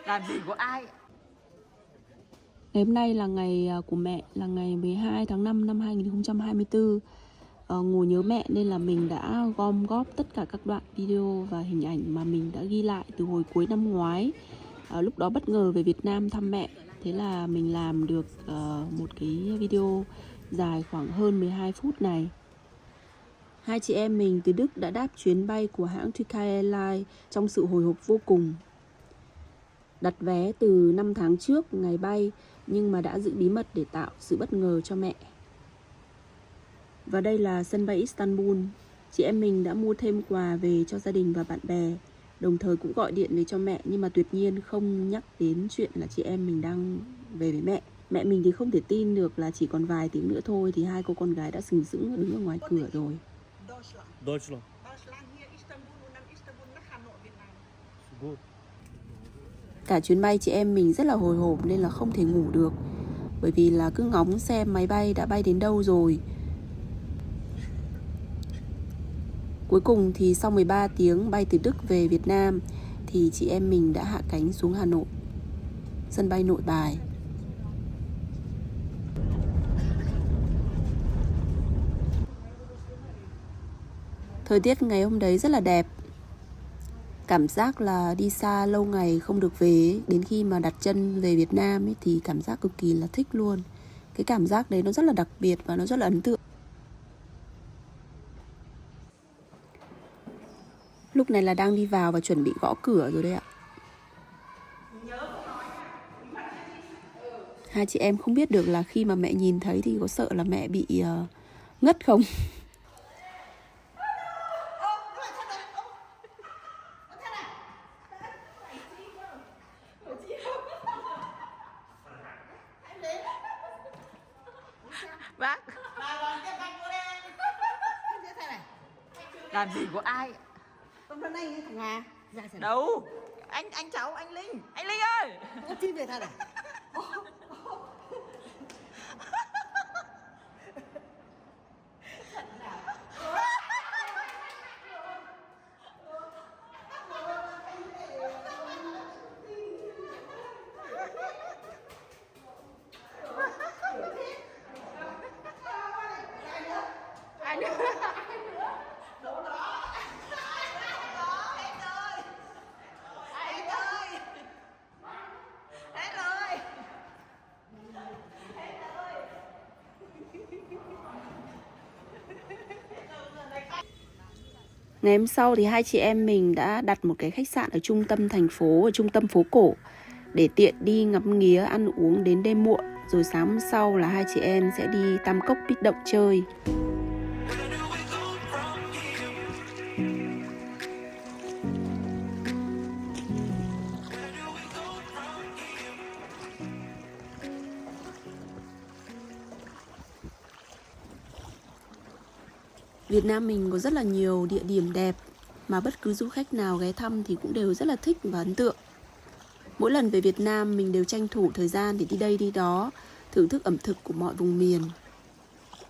Làm gì có ai. Ngày hôm nay là ngày của mẹ, là ngày 12 tháng 5 năm 2024. Ngồi nhớ mẹ nên là mình đã gom góp tất cả các đoạn video và hình ảnh mà mình đã ghi lại từ hồi cuối năm ngoái. Lúc đó bất ngờ về Việt Nam thăm mẹ, thế là mình làm được một cái video dài khoảng hơn 12 phút này. Hai chị em mình từ Đức đã đáp chuyến bay của hãng Turkish Airlines trong sự hồi hộp vô cùng. Đặt vé từ 5 tháng trước ngày bay nhưng mà đã giữ bí mật để tạo sự bất ngờ cho mẹ. Và đây là sân bay Istanbul. Chị em mình đã mua thêm quà về cho gia đình và bạn bè, đồng thời cũng gọi điện về cho mẹ nhưng mà tuyệt nhiên không nhắc đến chuyện là chị em mình đang về với mẹ. Mẹ mình thì không thể tin được là chỉ còn vài tiếng nữa thôi thì hai cô con gái đã sừng sững đứng ở ngoài cửa rồi. Deutschland. Gut. Cả chuyến bay chị em mình rất là hồi hộp nên là không thể ngủ được, bởi vì là cứ ngóng xem máy bay đã bay đến đâu rồi. Cuối cùng thì sau 13 tiếng bay từ Đức về Việt Nam thì chị em mình đã hạ cánh xuống Hà Nội, sân bay Nội Bài. Thời tiết ngày hôm đấy rất là đẹp. Cảm giác là đi xa lâu ngày không được về, đến khi mà đặt chân về Việt Nam ấy, thì cảm giác cực kỳ là thích luôn. Cái cảm giác đấy nó rất là đặc biệt và nó rất là ấn tượng. Lúc này là đang đi vào và chuẩn bị gõ cửa rồi đấy ạ. Hai chị em không biết được là khi mà mẹ nhìn thấy thì có sợ là mẹ bị ngất không. Bác. Làm gì có ai. Hôm nay anh thằng Hà ra xem. Đâu. Anh cháu, anh Linh ơi. Ô, chi về thật à? Anh Ngày hôm sau thì hai chị em mình đã đặt một cái khách sạn ở trung tâm thành phố, ở trung tâm phố cổ, để tiện đi ngắm nghía, ăn uống đến đêm muộn. Rồi sáng hôm sau là hai chị em sẽ đi Tam Cốc Bích Động chơi. Việt Nam mình có rất là nhiều địa điểm đẹp mà bất cứ du khách nào ghé thăm thì cũng đều rất là thích và ấn tượng. Mỗi lần về Việt Nam mình đều tranh thủ thời gian để đi đây đi đó, thưởng thức ẩm thực của mọi vùng miền.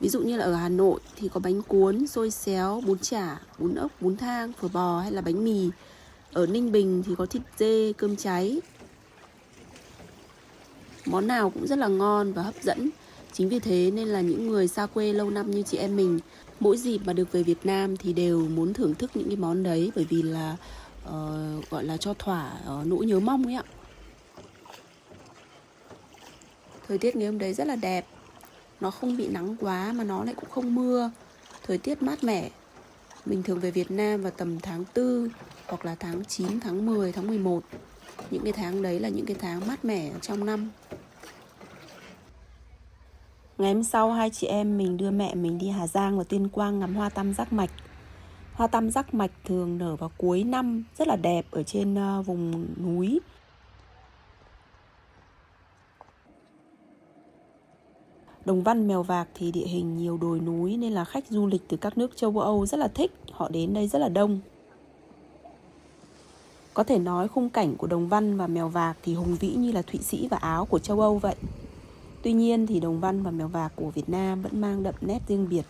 Ví dụ như là ở Hà Nội thì có bánh cuốn, xôi xéo, bún chả, bún ốc, bún thang, phở bò hay là bánh mì. Ở Ninh Bình thì có thịt dê, cơm cháy. Món nào cũng rất là ngon và hấp dẫn. Chính vì thế nên là những người xa quê lâu năm như chị em mình, mỗi dịp mà được về Việt Nam thì đều muốn thưởng thức những cái món đấy, bởi vì là gọi là cho thỏa nỗi nhớ mong ấy ạ. Thời tiết ngày hôm đấy rất là đẹp. Nó không bị nắng quá mà nó lại cũng không mưa. Thời tiết mát mẻ. Mình thường về Việt Nam vào tầm tháng 4 hoặc là tháng 9, tháng 10, tháng 11. Những cái tháng đấy là những cái tháng mát mẻ trong năm. Ngày hôm sau hai chị em mình đưa mẹ mình đi Hà Giang và Tuyên Quang ngắm hoa tam giác mạch. Hoa tam giác mạch thường nở vào cuối năm, rất là đẹp ở trên vùng núi. Đồng Văn Mèo Vạc thì địa hình nhiều đồi núi nên là khách du lịch từ các nước châu Âu rất là thích, họ đến đây rất là đông. Có thể nói khung cảnh của Đồng Văn và Mèo Vạc thì hùng vĩ như là Thụy Sĩ và Áo của châu Âu vậy. Tuy nhiên thì Đồng Văn và Mèo Vạc của Việt Nam vẫn mang đậm nét riêng biệt.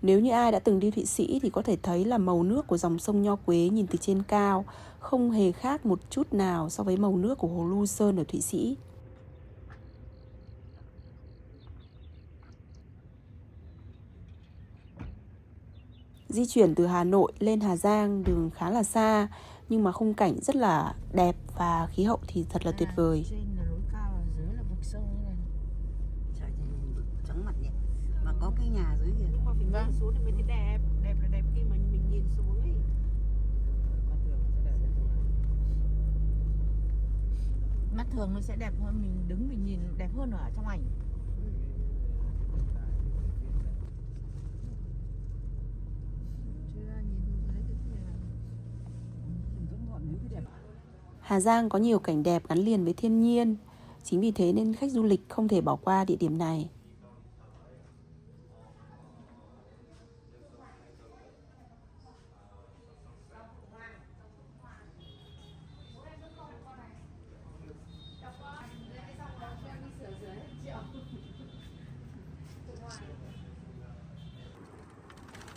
Nếu như ai đã từng đi Thụy Sĩ thì có thể thấy là màu nước của dòng sông Nho Quế nhìn từ trên cao không hề khác một chút nào so với màu nước của hồ Lu Sơn ở Thụy Sĩ. Di chuyển từ Hà Nội lên Hà Giang đường khá là xa, nhưng mà khung cảnh rất là đẹp và khí hậu thì thật là tuyệt vời. Trên là núi cao, dưới là vực sâu như này. Trời ơi, chóng mặt nhỉ. Mà có cái nhà dưới kìa. Nhưng mà phải nhìn xuống thì mới thấy đẹp. Đẹp là đẹp khi mà mình nhìn xuống ấy. Mắt thường nó sẽ đẹp hơn, mình đứng mình nhìn đẹp hơn ở trong ảnh. Hà Giang có nhiều cảnh đẹp gắn liền với thiên nhiên, chính vì thế nên khách du lịch không thể bỏ qua địa điểm này.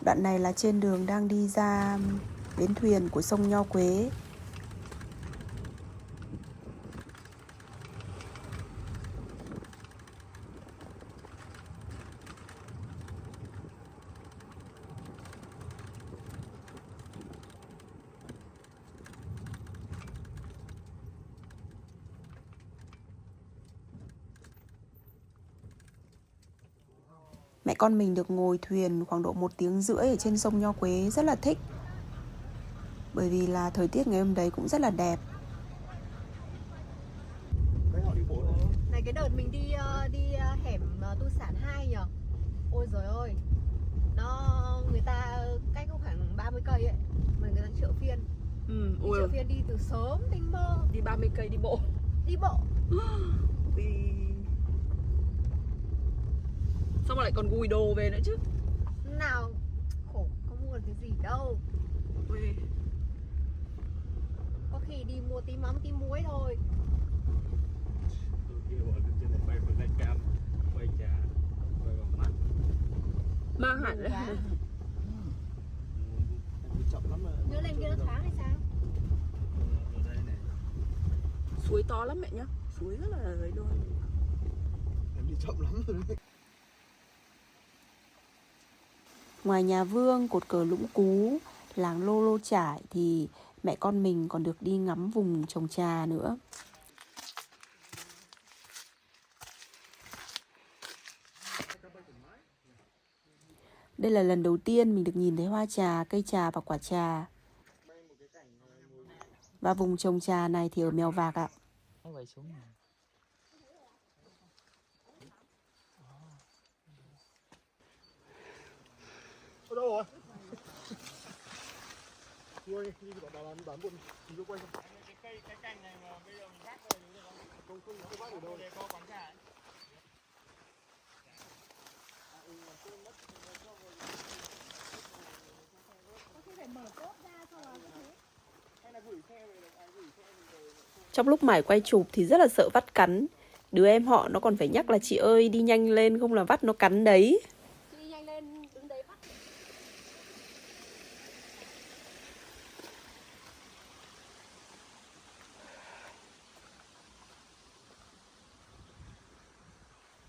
Đoạn này là trên đường đang đi ra bến thuyền của sông Nho Quế. Mẹ con mình được ngồi thuyền khoảng độ 1 tiếng rưỡi ở trên sông Nho Quế, rất là thích. Bởi vì là thời tiết ngày hôm đấy cũng rất là đẹp. Này cái đợt mình đi hẻm Tu Sản 2 nhở. Ôi giời ơi. Người ta cách có khoảng 30 cây ấy. Mà người ta chợ phiên. Đi chợ phiên đi từ sớm tinh mơ. Đi 30 cây đi bộ. Đi bộ. Sao mà lại còn gùi đồ về nữa chứ? Nào khổ, không mua được cái gì đâu. Có khi đi mua tí mắm tí muối thôi. Mang hẳn đấy. Nhớ lên kia nó thoáng hay sao? Suối to lắm mẹ nhá. Suối rất là ấy luôn. Em đi chậm lắm rồi đấy. Ngoài nhà Vương, cột cờ Lũng Cú, làng Lô Lô Chải thì mẹ con mình còn được đi ngắm vùng trồng trà nữa. Đây là lần đầu tiên mình được nhìn thấy hoa trà, cây trà và quả trà. Và vùng trồng trà này thì ở Mèo Vạc ạ. Ở đâu rồi? Cua đi bán buồn thì nó quay không? Cái cành này mà bây giờ mình vác rồi thì không vác được đâu. Để có quán trà ấy. Trong lúc Mải quay chụp thì rất là sợ vắt cắn. Đứa em họ nó còn phải nhắc là chị ơi đi nhanh lên không là vắt nó cắn đấy. Đi nhanh lên, đứng đấy bắt.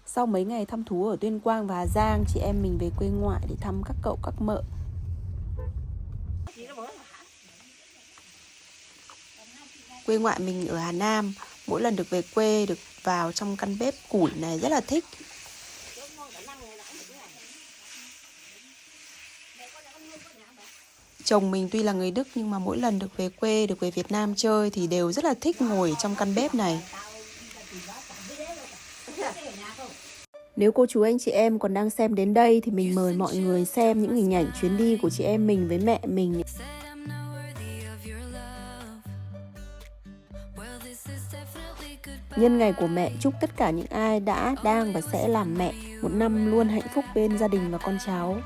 Sau mấy ngày thăm thú ở Tuyên Quang và Hà Giang, chị em mình về quê ngoại để thăm các cậu các mợ. Quê ngoại mình ở Hà Nam, mỗi lần được về quê được vào trong căn bếp củi này rất là thích. Chồng mình tuy là người Đức nhưng mà mỗi lần được về quê, được về Việt Nam chơi thì đều rất là thích ngồi trong căn bếp này. Nếu cô chú anh chị em còn đang xem đến đây thì mình mời mọi người xem những hình ảnh chuyến đi của chị em mình với mẹ mình. Nhân ngày của mẹ, chúc tất cả những ai đã, đang và sẽ làm mẹ một năm luôn hạnh phúc bên gia đình và con cháu.